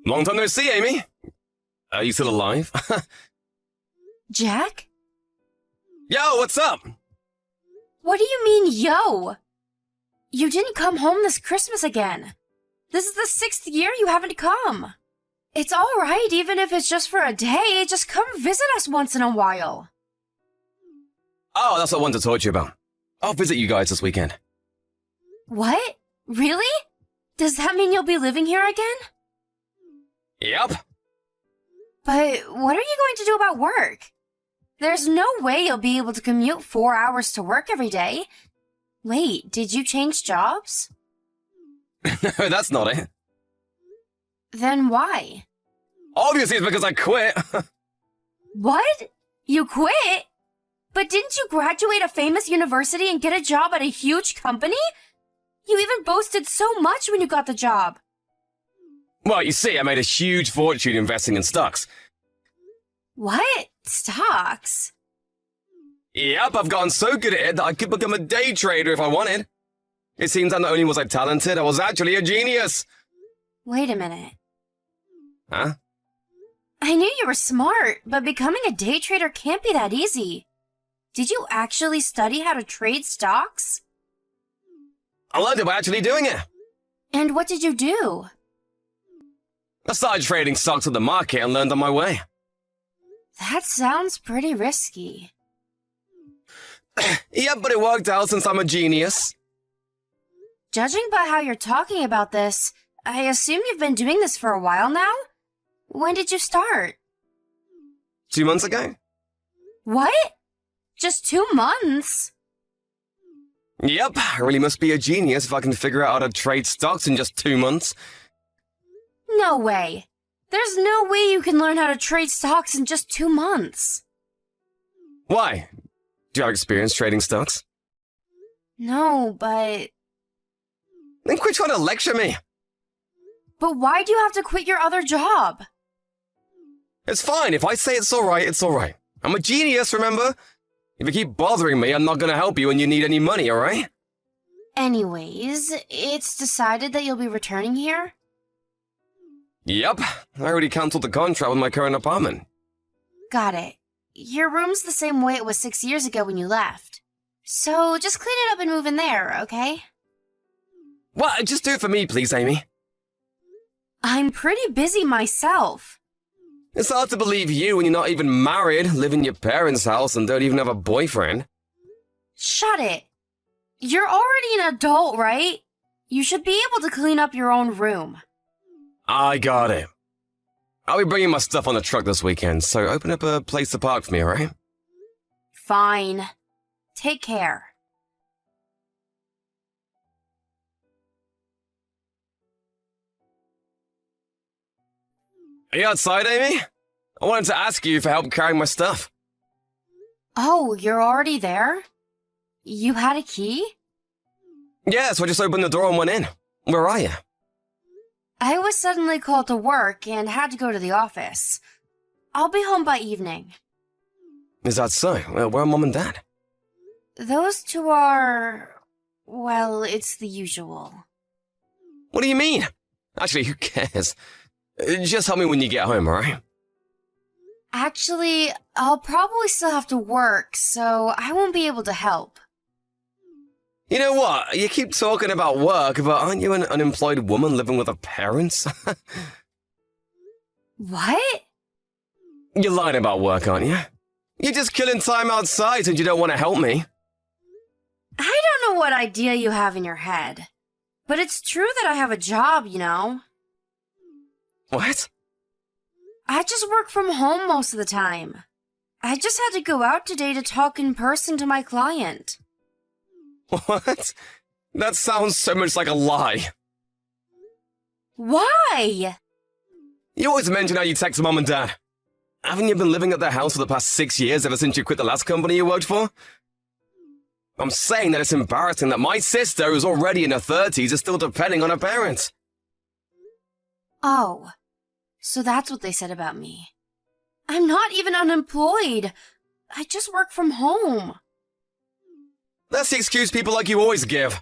Long time no see, Amy. Are you still alive? Jack? Yo, what's up? What do you mean, yo? You didn't come home this Christmas again. This is the 6th year you haven't come. It's alright, even if it's just for a day. Just come visit us once in a while. Oh, that's what I wanted to talk to you about. I'll visit you guys this weekend. What? Really? Does that mean you'll be living here again? Yep. But what are you going to do about work? There's no way you'll be able to commute 4 hours to work every day. Wait, did you change jobs? No, that's not it. Then why? Obviously it's because I quit. What? You quit? But didn't you graduate a famous university and get a job at a huge company? You even boasted so much when you got the job. Well, you see, I made a huge fortune investing in stocks. What? Stocks? Yep, I've gotten so good at it that I could become a day trader if I wanted. It seems that not only was I talented, I was actually a genius. Wait a minute. Huh? I knew you were smart, but becoming a day trader can't be that easy. Did you actually study how to trade stocks? I learned it by actually doing it. And what did you do? I started trading stocks at the market and learned on my way. That sounds pretty risky. Yep, but it worked out since I'm a genius. Judging by how you're talking about this, I assume you've been doing this for a while now? When did you start? 2 months ago? What? Just 2 months? Yep, I really must be a genius if I can figure out how to trade stocks in just 2 months. No way. There's no way you can learn how to trade stocks in just 2 months. Why? Do you have experience trading stocks? No, but... Then quit trying to lecture me. But why do you have to quit your other job? It's fine. If I say it's alright, it's alright. I'm a genius, remember? If you keep bothering me, I'm not gonna help you when you need any money, alright? Anyways, it's decided that you'll be returning here? Yep, I already cancelled the contract with my current apartment. Got it. Your room's the same way it was 6 years ago when you left. So just clean it up and move in there, okay? What? Just do it for me, please, Amy. I'm pretty busy myself. It's hard to believe you when you're not even married, live in your parents' house, and don't even have a boyfriend. Shut it. You're already an adult, right? You should be able to clean up your own room. I got it. I'll be bringing my stuff on the truck this weekend, so open up a place to park for me, alright? Fine. Take care. Are you outside, Amy? I wanted to ask you for help carrying my stuff. Oh, you're already there? You had a key? Yeah, so I just opened the door and went in. Where are you? I was suddenly called to work and had to go to the office. I'll be home by evening. Is that so? Where are Mom and Dad? Those two are... well, it's the usual. What do you mean? Actually, who cares? Just tell me when you get home, alright? Actually, I'll probably still have to work, so I won't be able to help. You know what? You keep talking about work, but aren't you an unemployed woman living with her parents? What? You're lying about work, aren't you? You're just killing time outside and you don't want to help me. I don't know what idea you have in your head, but it's true that I have a job, you know. What? I just work from home most of the time. I just had to go out today to talk in person to my client. What? That sounds so much like a lie. Why? You always mention how you text Mom and Dad. Haven't you been living at their house for the past 6 years ever since you quit the last company you worked for? I'm saying that it's embarrassing that my sister, who's already in her 30s, is still depending on her parents. Oh, so that's what they said about me. I'm not even unemployed. I just work from home. That's the excuse people like you always give.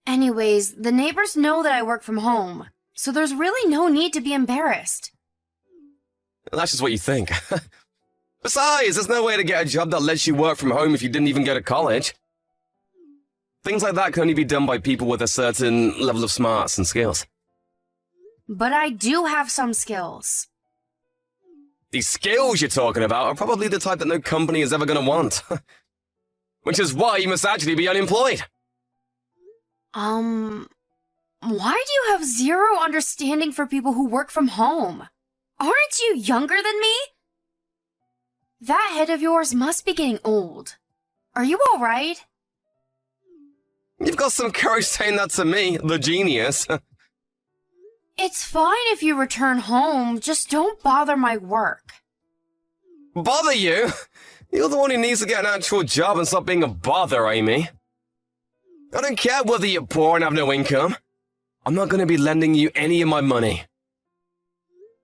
Anyways, the neighbors know that I work from home. so there's really no need to be embarrassed. That's just what you think. Besides, there's no way to get a job that lets you work from home if you didn't even go to college. Things like that can only be done by people with a certain level of smarts and skills. But I do have some skills. These skills you're talking about are probably the type that no company is ever going to want. Which is why you must actually be unemployed. Why do you have zero understanding for people who work from home? Aren't you younger than me? That head of yours must be getting old. Are you alright? You've got some courage saying that to me, the genius. It's fine if you return home, just don't bother my work. Bother you? You're the one who needs to get an actual job and stop being a bother, Amy. I don't care whether you're poor and have no income. I'm not going to be lending you any of my money.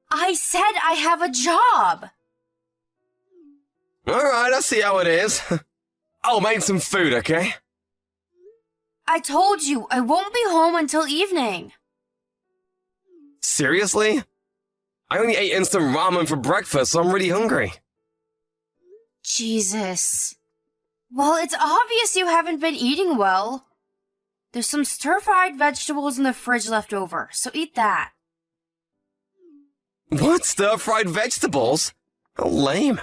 I said I have a job! Alright, I see how it is. I'll make some food, okay? I told you, I won't be home until evening. Seriously? I only ate instant ramen for breakfast, so I'm really hungry. Jesus. Well, it's obvious you haven't been eating well. There's some stir-fried vegetables in the fridge left over, so eat that. What? Stir-fried vegetables? How lame.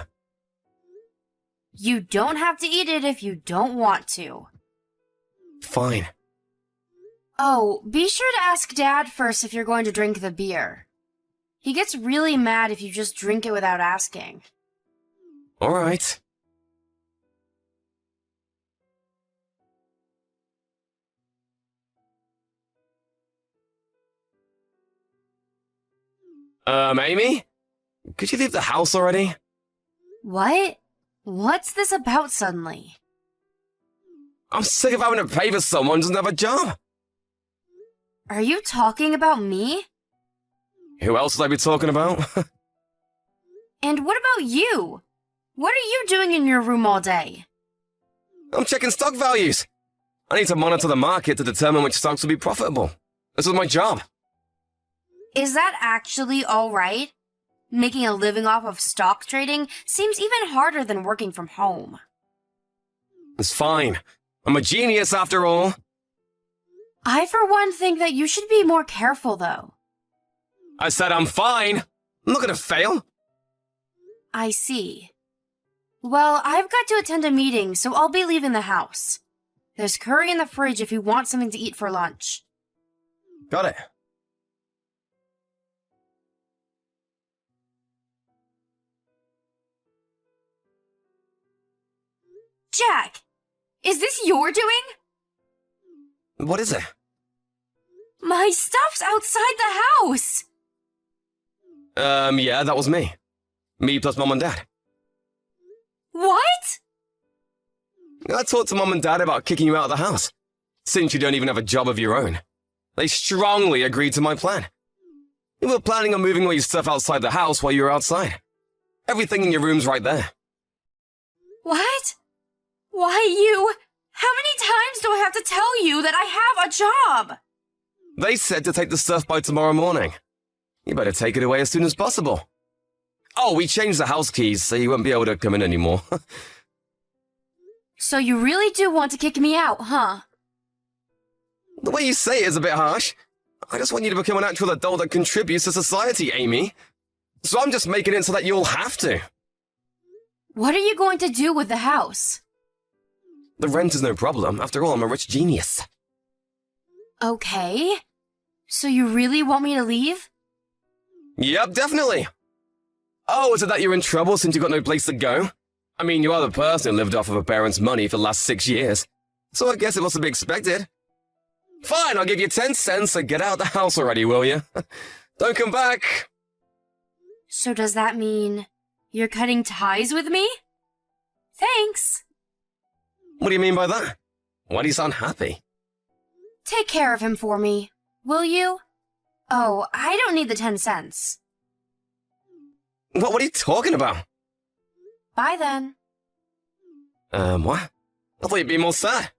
You don't have to eat it if you don't want to. Fine. Oh, be sure to ask Dad first if you're going to drink the beer. He gets really mad if you just drink it without asking. Alright. Amy? Could you leave the house already? What? What's this about suddenly? I'm sick of having to pay for someone who doesn't have a job. Are you talking about me? Who else would I be talking about? And what about you? What are you doing in your room all day? I'm checking stock values. I need to monitor the market to determine which stocks will be profitable. This is my job. Is that actually all right? Making a living off of stock trading seems even harder than working from home. It's fine. I'm a genius after all. I, for one, think that you should be more careful, though. I said I'm fine. I'm not gonna fail. I see. Well, I've got to attend a meeting, so I'll be leaving the house. There's curry in the fridge if you want something to eat for lunch. Got it. Jack! Is this your doing? What is it? My stuff's outside the house! Yeah, that was me. Me plus Mom and Dad. What? I talked to Mom and Dad about kicking you out of the house, since you don't even have a job of your own. They strongly agreed to my plan. You were planning on moving all your stuff outside the house while you were outside. Everything in your room's right there. What? Why you? How many times do I have to tell you that I have a job? They said to take the stuff by tomorrow morning. You better take it away as soon as possible. Oh, we changed the house keys, so you won't be able to come in anymore. So you really do want to kick me out, huh? The way you say it is a bit harsh. I just want you to become an actual adult that contributes to society, Amy. So I'm just making it so that you'll have to. What are you going to do with the house? The rent is no problem. After all, I'm a rich genius. Okay. So you really want me to leave? Yep, definitely. Oh, is it that you're in trouble since you got no place to go? I mean, you are the person who lived off of a parent's money for the last 6 years. So I guess it must have been expected. Fine, I'll give you 10 cents, so get out of the house already, will you? Don't come back. So does that mean you're cutting ties with me? Thanks. What do you mean by that? Why do you sound happy? Take care of him for me, will you? Oh, I don't need the 10 cents. What are you talking about? Bye then. What? I thought you'd be more sad.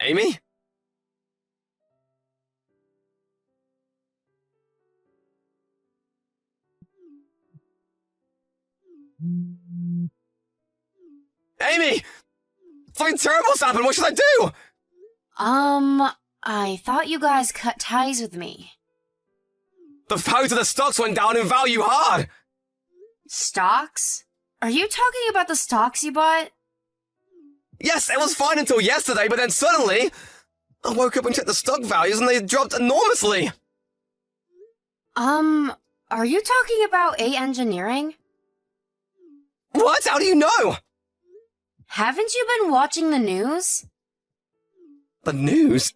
Amy? Amy! Something terrible's happened. What should I do? I thought you guys cut ties with me. The value of the stocks went down in value hard. Stocks? Are you talking about the stocks you bought? Yes, it was fine until yesterday, but then suddenly, I woke up and checked the stock values and they dropped enormously. Are you talking about A Engineering? What? How do you know? Haven't you been watching the news? The news?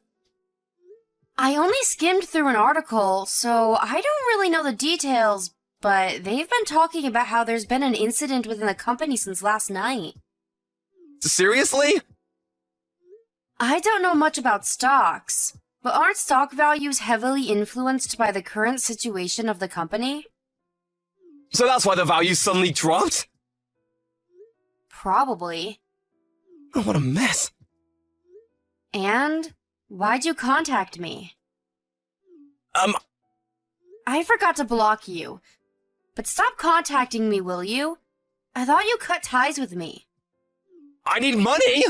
I only skimmed through an article, so I don't really know the details, but they've been talking about how there's been an incident within the company since last night. Seriously? I don't know much about stocks, but aren't stock values heavily influenced by the current situation of the company? So that's why the value suddenly dropped? Probably. Oh, what a mess. And why'd you contact me? I forgot to block you. But stop contacting me, will you? I thought you cut ties with me. I need money!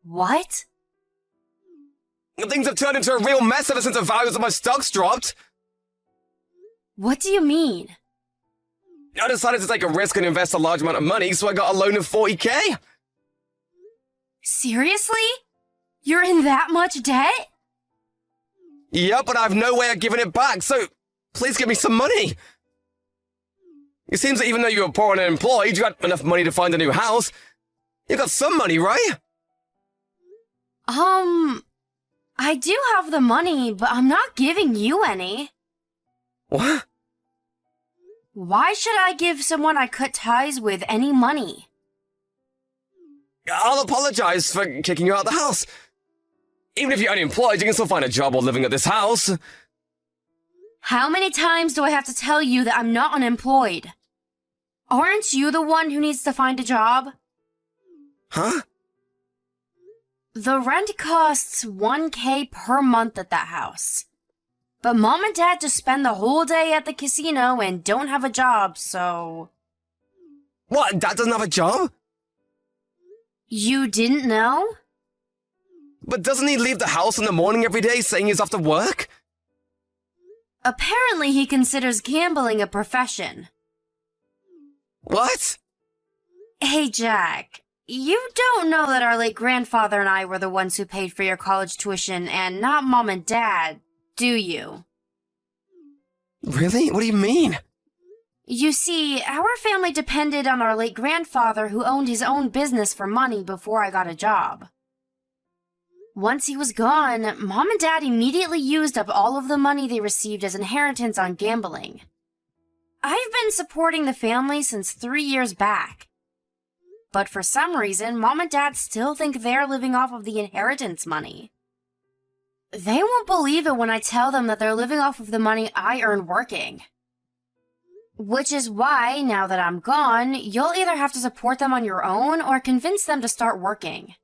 What? Things have turned into a real mess ever since the values of my stocks dropped. What do you mean? I decided to take a risk and invest a large amount of money, so I got a loan of 40k. Seriously? You're in that much debt? Yep, but I have no way of giving it back, so please give me some money. It seems that even though you were poor and unemployed, you had enough money to find a new house. You got some money, right? I do have the money, but I'm not giving you any. What? Why should I give someone I cut ties with any money? I'll apologize for kicking you out of the house. Even if you're unemployed, you can still find a job while living at this house. How many times do I have to tell you that I'm not unemployed? Aren't you the one who needs to find a job? Huh? The rent costs 1K per month at that house. But Mom and Dad just spend the whole day at the casino and don't have a job, so... What, Dad doesn't have a job? You didn't know? But doesn't he leave the house in the morning every day saying he's off to work? Apparently he considers gambling a profession. What? Hey, Jack. You don't know that our late grandfather and I were the ones who paid for your college tuition and not Mom and Dad, do you? Really? What do you mean? You see, our family depended on our late grandfather who owned his own business for money before I got a job. Once he was gone, Mom and Dad immediately used up all of the money they received as inheritance on gambling. I've been supporting the family since 3 years back. But for some reason, Mom and Dad still think they're living off of the inheritance money. They won't believe it when I tell them that they're living off of the money I earn working. Which is why, now that I'm gone, you'll either have to support them on your own or convince them to start working.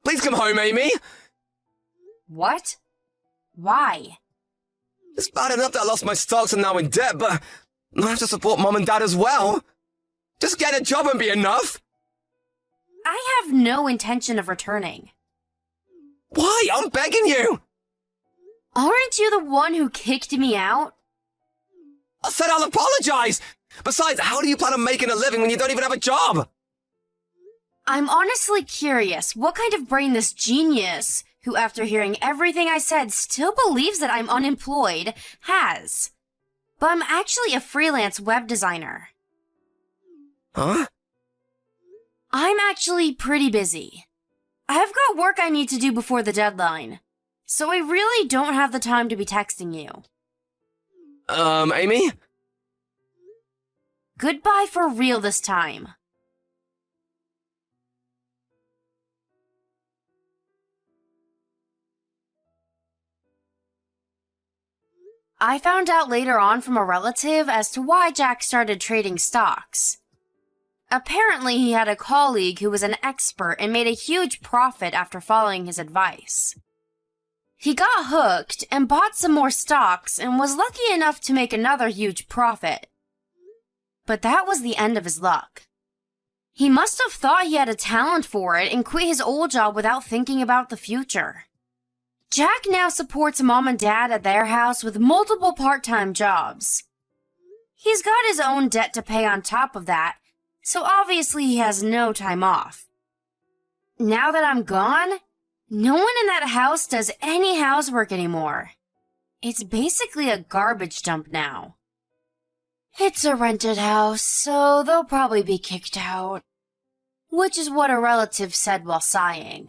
Please come home, Amy! What? Why? It's bad enough that I lost my stocks and now in debt, but I have to support Mom and Dad as well. Just get a job and be enough. I have no intention of returning. Why? I'm begging you! Aren't you the one who kicked me out? I said I'll apologize! Besides, how do you plan on making a living when you don't even have a job? I'm honestly curious what kind of brain this genius, who after hearing everything I said still believes that I'm unemployed, has. But I'm actually a freelance web designer. Huh? I'm actually pretty busy. I've got work I need to do before the deadline, so I really don't have the time to be texting you. Amy? Goodbye for real this time. I found out later on from a relative as to why Jack started trading stocks. Apparently, he had a colleague who was an expert and made a huge profit after following his advice. He got hooked and bought some more stocks and was lucky enough to make another huge profit. But that was the end of his luck. He must have thought he had a talent for it and quit his old job without thinking about the future. Jack now supports Mom and Dad at their house with multiple part-time jobs. He's got his own debt to pay on top of that, so obviously he has no time off. Now that I'm gone, no one in that house does any housework anymore. It's basically a garbage dump now. It's a rented house, so they'll probably be kicked out. Which is what a relative said while sighing.